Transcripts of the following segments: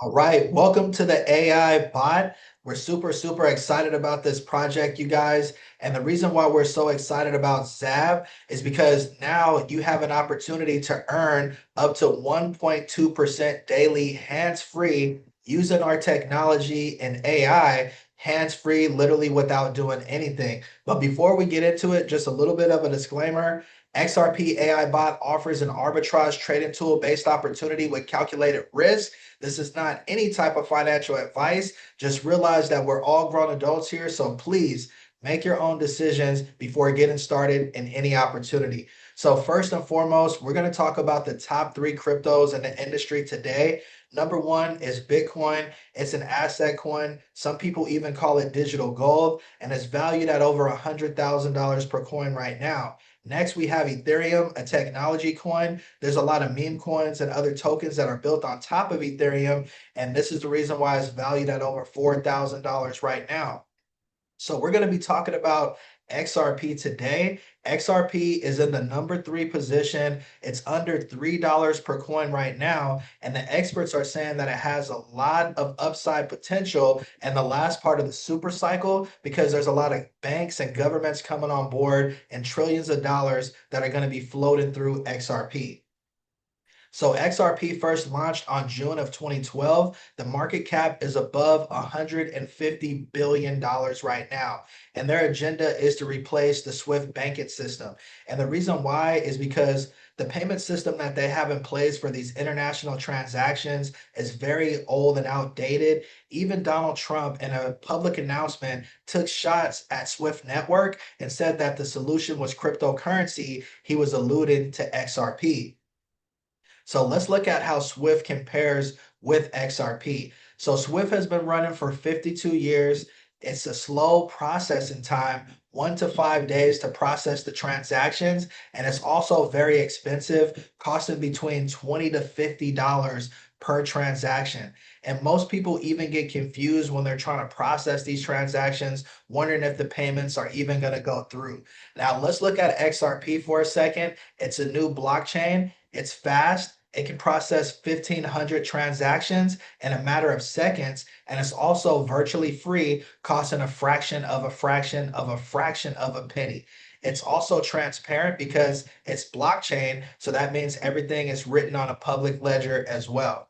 All right, welcome to the AI bot. We're super excited about this project, you guys. And the reason why we're so excited about XAB is because now you have an opportunity to earn up to 1.2% daily hands-free using our technology and AI, hands-free, literally without doing anything. But before we get into it, just a little bit of a disclaimer. XRP AI bot offers an arbitrage trading tool based opportunity with calculated risk. This is not any type of financial advice. Just realize that we're all grown adults here. So please make your own decisions before getting started in any opportunity. So first and foremost, we're going to talk about the top three cryptos in the industry today. Number one is Bitcoin. It's an asset coin. Some people even call it digital gold, and it's valued at over $100,000 per coin right now. Next, we have Ethereum, a technology coin. There's a lot of meme coins and other tokens that are built on top of Ethereum, and this is the reason why it's valued at over $4,000 right now. So we're going to be talking about XRP today. XRP is in the number three position. It's under $3 per coin right now. And the experts are saying that it has a lot of upside potential in the last part of the super cycle because there's a lot of banks and governments coming on board and trillions of dollars that are going to be floating through XRP. So XRP first launched on June of 2012. The market cap is above $150 billion right now. And their agenda is to replace the SWIFT banking system. And the reason why is because the payment system that they have in place for these international transactions is very old and outdated. Even Donald Trump, in a public announcement, took shots at SWIFT network and said that the solution was cryptocurrency. He was alluding to XRP. So let's look at how Swift compares with XRP. So Swift has been running for 52 years. It's a slow processing time, 1 to 5 days to process the transactions. And it's also very expensive, costing between $20 to $50 per transaction. And most people even get confused when they're trying to process these transactions, wondering if the payments are even going to go through. Now, let's look at XRP for a second. It's a new blockchain. It's fast. It can process 1,500 transactions in a matter of seconds, and it's also virtually free, costing a fraction of a fraction of a fraction of a penny. It's also transparent because it's blockchain, so that means everything is written on a public ledger as well.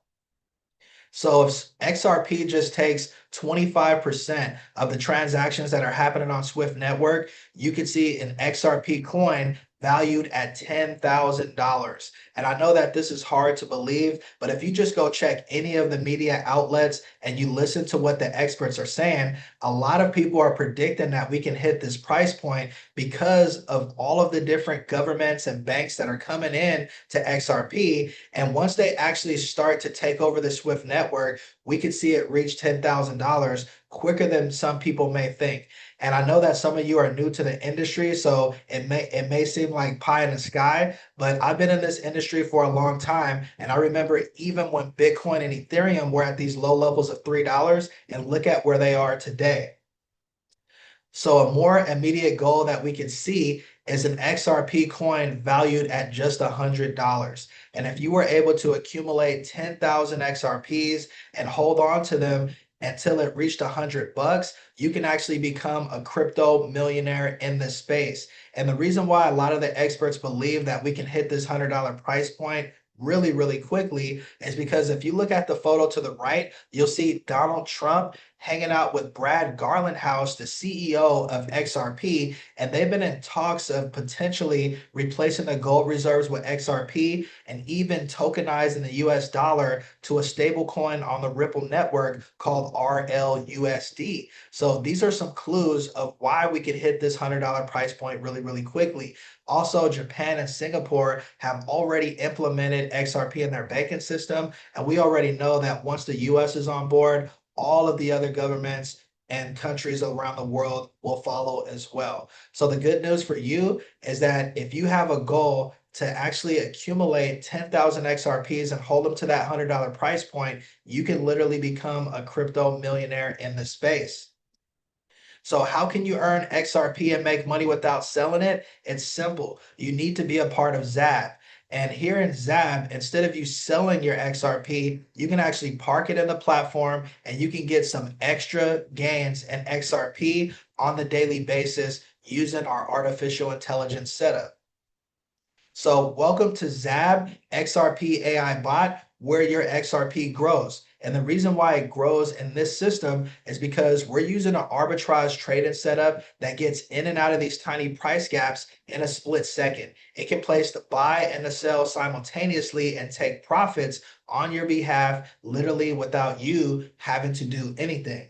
So if XRP just takes 25% of the transactions that are happening on Swift Network, you can see an XRP coin valued at $10,000. And I know that this is hard to believe, but if you just go check any of the media outlets and you listen to what the experts are saying, a lot of people are predicting that we can hit this price point because of all of the different governments and banks that are coming in to XRP. And once they actually start to take over the Swift network, we could see it reach $10,000 quicker than some people may think. And I know that some of you are new to the industry, so it may seem like pie in the sky, but I've been in this industry for a long time. And I remember even when Bitcoin and Ethereum were at these low levels of $3, and look at where they are today. So a more immediate goal that we can see is an XRP coin valued at just $100. And if you were able to accumulate 10,000 XRPs and hold on to them until it reached $100, you can actually become a crypto millionaire in this space. And the reason why a lot of the experts believe that we can hit this $100 price point really quickly is because if you look at the photo to the right, you'll see Donald Trump hanging out with Brad Garlinghouse, the CEO of XRP, and they've been in talks of potentially replacing the gold reserves with XRP and even tokenizing the US dollar to a stable coin on the Ripple network called RLUSD. So these are some clues of why we could hit this $100 price point really quickly. Also, Japan and Singapore have already implemented XRP in their banking system, and we already know that once the US is on board, all of the other governments and countries around the world will follow as well. So the good news for you is that if you have a goal to actually accumulate 10,000 XRPs and hold them to that $100 price point, you can literally become a crypto millionaire in the space. So how can you earn XRP and make money without selling it? It's simple. You need to be a part of XAB. And here in XAB, instead of you selling your XRP, you can actually park it in the platform and you can get some extra gains in XRP on the daily basis using our artificial intelligence setup. So welcome to XAB XRP AI bot, where your XRP grows. And the reason why it grows in this system is because we're using an arbitrage trading setup that gets in and out of these tiny price gaps in a split second. It can place the buy and the sell simultaneously and take profits on your behalf, literally without you having to do anything.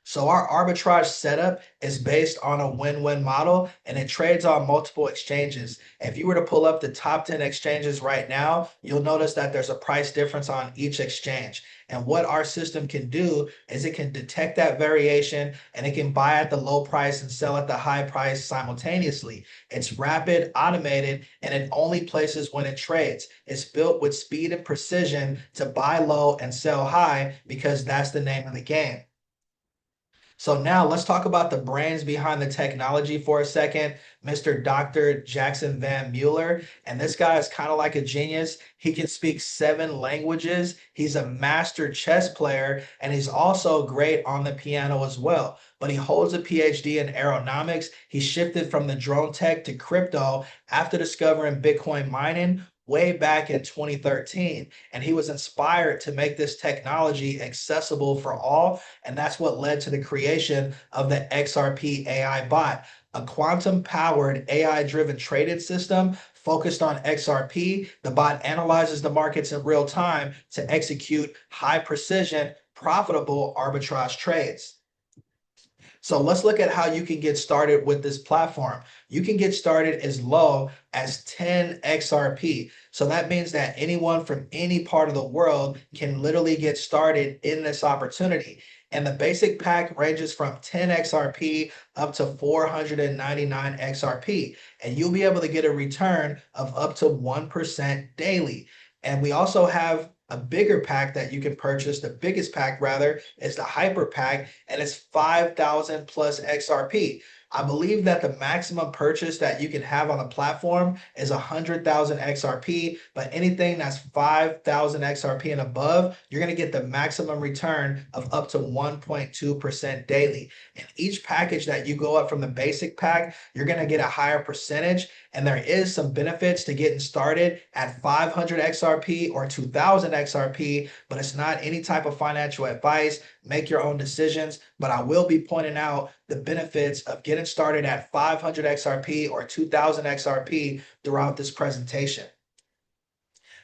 So our arbitrage setup is based on a win-win model and it trades on multiple exchanges. If you were to pull up the top 10 exchanges right now, you'll notice that there's a price difference on each exchange. And what our system can do is it can detect that variation and it can buy at the low price and sell at the high price simultaneously. It's rapid, automated, and it only places when it trades. It's built with speed and precision to buy low and sell high because that's the name of the game. So now let's talk about the brains behind the technology for a second, Mr. Dr. Jackson Van Mueller. And this guy is kind of like a genius. He can speak 7 languages. He's a master chess player, and he's also great on the piano as well. But he holds a PhD in aeronautics. He shifted from the drone tech to crypto after discovering Bitcoin mining way back in 2013. And he was inspired to make this technology accessible for all. And that's what led to the creation of the XRP AI bot, a quantum powered AI driven trading system focused on XRP. The bot analyzes the markets in real time to execute high precision, profitable arbitrage trades. So let's look at how you can get started with this platform. You can get started as low as 10 XRP. So that means that anyone from any part of the world can literally get started in this opportunity. And the basic pack ranges from 10 XRP up to 499 XRP. And you'll be able to get a return of up to 1% daily. And we also have a bigger pack that you can purchase. The biggest pack rather is the hyper pack, and it's 5,000 plus XRP. I believe that the maximum purchase that you can have on the platform is 100,000 XRP, but anything that's 5,000 XRP and above, you're going to get the maximum return of up to 1.2% daily. And each package that you go up from the basic pack, you're going to get a higher percentage. And there is some benefits to getting started at 500 XRP or 2,000 XRP, but it's not any type of financial advice. Make your own decisions, but I will be pointing out the benefits of getting started at 500 XRP or 2,000 XRP throughout this presentation.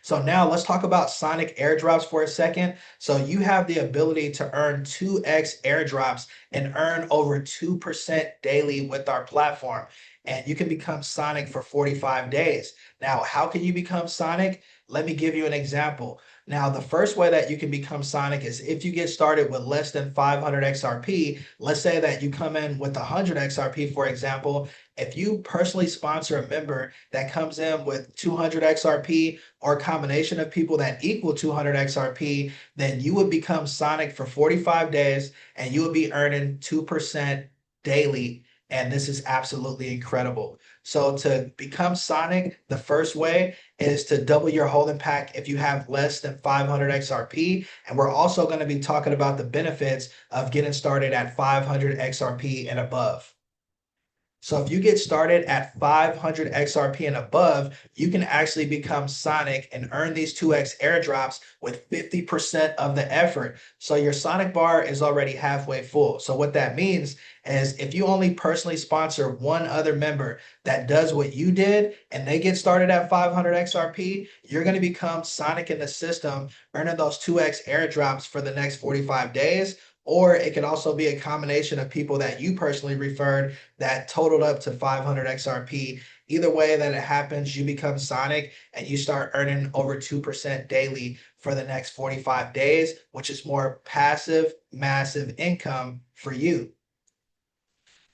So now let's talk about Sonic airdrops for a second. So you have the ability to earn 2x airdrops and earn over 2% daily with our platform. And you can become Sonic for 45 days. Now, how can you become Sonic? Let me give you an example. Now, the first way that you can become Sonic is if you get started with less than 500 XRP. Let's say that you come in with 100 XRP, for example. If you personally sponsor a member that comes in with 200 XRP or a combination of people that equal 200 XRP, then you would become Sonic for 45 days and you would be earning 2% daily. And this is absolutely incredible. So to become Sonic, the first way is to double your holding pack if you have less than 500 XRP. And we're also going to be talking about the benefits of getting started at 500 XRP and above. So if you get started at 500 XRP and above, you can actually become Sonic and earn these 2x airdrops with 50% of the effort. So your Sonic bar is already halfway full. So what that means is if you only personally sponsor one other member that does what you did and they get started at 500 XRP, you're going to become Sonic in the system, earning those 2x airdrops for the next 45 days. Or it could also be a combination of people that you personally referred that totaled up to 500 XRP. Either way that it happens, you become Sonic and you start earning over 2% daily for the next 45 days, which is more passive, massive income for you.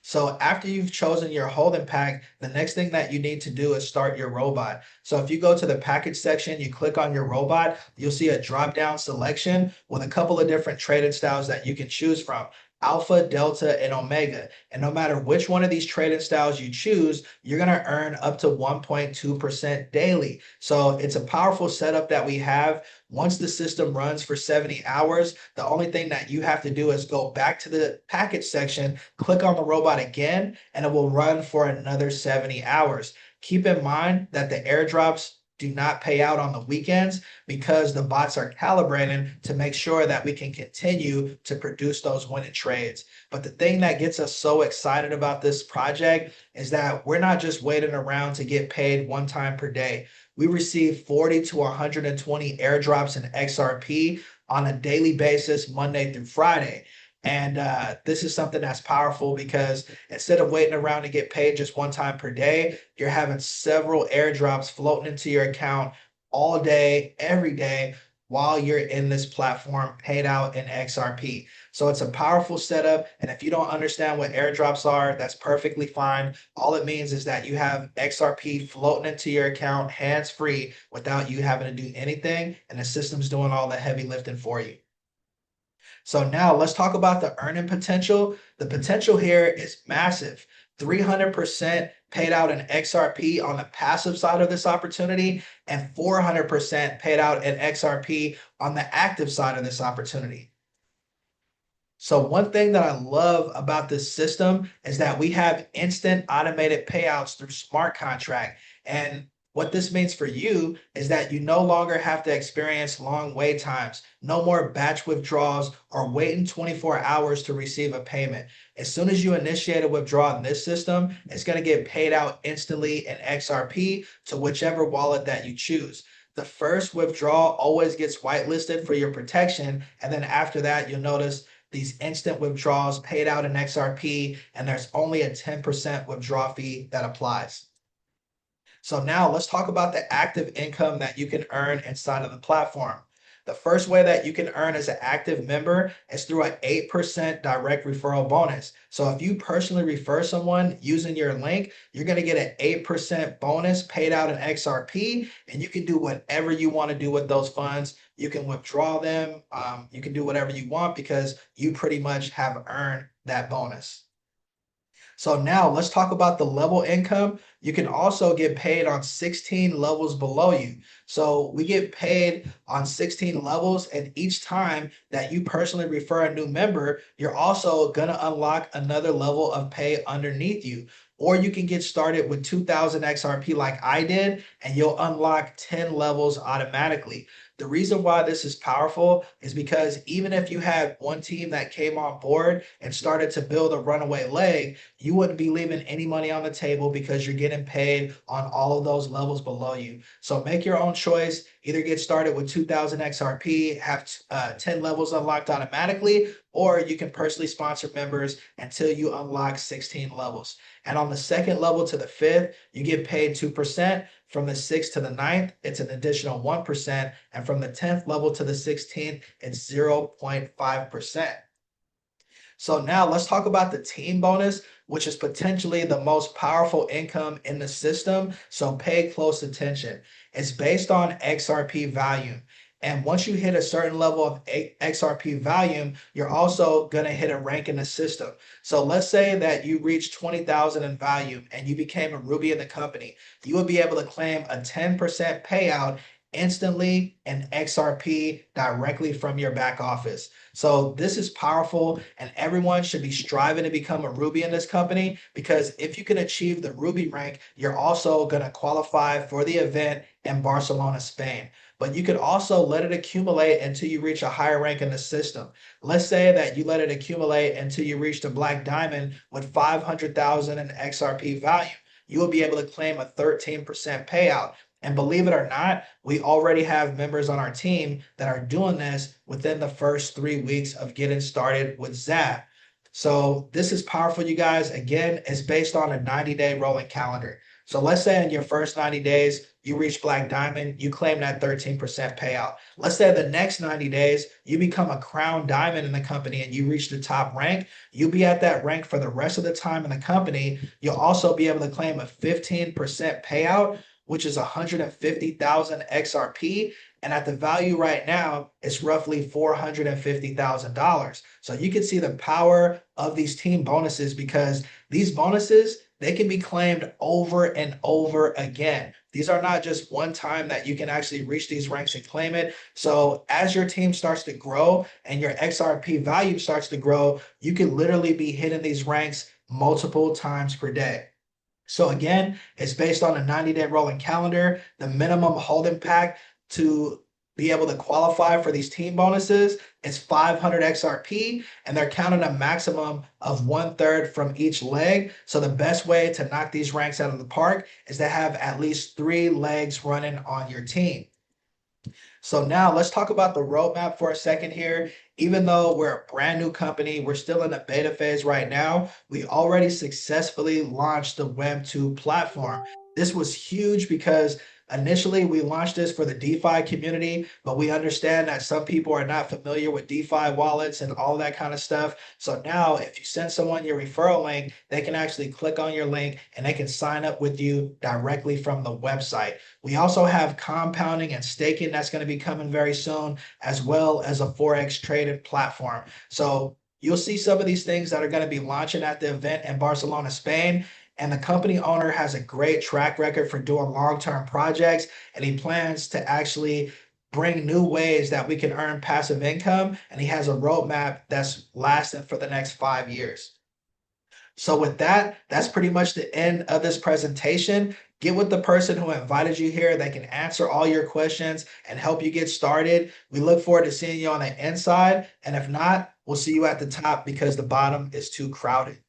So after you've chosen your holding pack, the next thing that you need to do is start your robot. So if you go to the package section, you click on your robot, you'll see a drop down selection with a couple of different trading styles that you can choose from. alpha, delta, and omega. And no matter which one of these trading styles you choose, you're going to earn up to 1.2% daily. So it's a powerful setup that we have. Once the system runs for 70 hours, the only thing that you have to do is go back to the package section, click on the robot again, and it will run for another 70 hours. Keep in mind that the airdrops do not pay out on the weekends because the bots are calibrating to make sure that we can continue to produce those winning trades. But the thing that gets us so excited about this project is that we're not just waiting around to get paid one time per day. We receive 40 to 120 airdrops in XRP on a daily basis, Monday through Friday. And this is something that's powerful because instead of waiting around to get paid just one time per day, you're having several airdrops floating into your account all day, every day, while you're in this platform paid out in XRP. So it's a powerful setup. And if you don't understand what airdrops are, that's perfectly fine. All it means is that you have XRP floating into your account hands-free without you having to do anything, and the system's doing all the heavy lifting for you. So now let's talk about the earning potential. The potential here is massive. 300% paid out in XRP on the passive side of this opportunity and 400% paid out in XRP on the active side of this opportunity. So one thing that I love about this system is that we have instant automated payouts through smart contract. And what this means for you is that you no longer have to experience long wait times, no more batch withdrawals or waiting 24 hours to receive a payment. As soon as you initiate a withdrawal in this system, it's going to get paid out instantly in XRP to whichever wallet that you choose. The first withdrawal always gets whitelisted for your protection. And then after that, you'll notice these instant withdrawals paid out in XRP, and there's only a 10% withdrawal fee that applies. So now let's talk about the active income that you can earn inside of the platform. The first way that you can earn as an active member is through an 8% direct referral bonus. So if you personally refer someone using your link, you're going to get an 8% bonus paid out in XRP, and you can do whatever you want to do with those funds. You can withdraw them. You can do whatever you want because you pretty much have earned that bonus. So now let's talk about the level income. You can also get paid on 16 levels below you. So we get paid on 16 levels, and each time that you personally refer a new member, you're also going to unlock another level of pay underneath you. Or you can get started with 2,000 XRP like I did, and you'll unlock 10 levels automatically. The reason why this is powerful is because even if you had one team that came on board and started to build a runaway leg, you wouldn't be leaving any money on the table because you're getting paid on all of those levels below you. So make your own choice. Either get started with 2,000 XRP, have 10 levels unlocked automatically, or you can personally sponsor members until you unlock 16 levels. And on the second level to the fifth, you get paid 2%. From the 6th to the 9th, it's an additional 1%. And from the 10th level to the 16th, it's 0.5%. So now let's talk about the team bonus, which is potentially the most powerful income in the system. So pay close attention. It's based on XRP volume. And once you hit a certain level of XRP volume, you're also going to hit a rank in the system. So let's say that you reach 20,000 in volume and you became a Ruby in the company. You will be able to claim a 10% payout instantly in XRP directly from your back office. So this is powerful, and everyone should be striving to become a Ruby in this company, because if you can achieve the Ruby rank, you're also going to qualify for the event in Barcelona, Spain. But you could also let it accumulate until you reach a higher rank in the system. Let's say that you let it accumulate until you reach the Black Diamond with 500,000 in XRP value. You will be able to claim a 13% payout. And believe it or not, we already have members on our team that are doing this within the first 3 weeks of getting started with XAB. So this is powerful, you guys. Again, it's based on a 90-day rolling calendar. So let's say in your first 90 days, you reach Black Diamond, you claim that 13% payout. Let's say the next 90 days, you become a Crown Diamond in the company and you reach the top rank. You'll be at that rank for the rest of the time in the company. You'll also be able to claim a 15% payout, which is 150,000 XRP. And at the value right now, it's roughly $450,000. So you can see the power of these team bonuses, because these bonuses, they can be claimed over and over again. These are not just one time that you can actually reach these ranks and claim it. So as your team starts to grow and your XRP value starts to grow, you can literally be hitting these ranks multiple times per day. So again, it's based on a 90-day rolling calendar. The minimum holding pack to be able to qualify for these team bonuses is 500 XRP, and they're counting a maximum of 1/3 from each leg. So the best way to knock these ranks out of the park is to have at least 3 legs running on your team. So now let's talk about the roadmap for a second here. Even though we're a brand new company, we're still in the beta phase right now. We already successfully launched the Web 2 platform. This was huge because initially we launched this for the DeFi community, but we understand that some people are not familiar with DeFi wallets and all that kind of stuff. So now if you send someone your referral link, they can actually click on your link and they can sign up with you directly from the website. We also have compounding and staking that's going to be coming very soon, as well as a Forex trading platform. So you'll see some of these things that are going to be launching at the event in Barcelona, Spain. And the company owner has a great track record for doing long-term projects, and he plans to actually bring new ways that we can earn passive income. And he has a roadmap that's lasting for the next 5 years. So with that, that's pretty much the end of this presentation. Get with the person who invited you here. They can answer all your questions and help you get started. We look forward to seeing you on the inside. And if not, we'll see you at the top because the bottom is too crowded.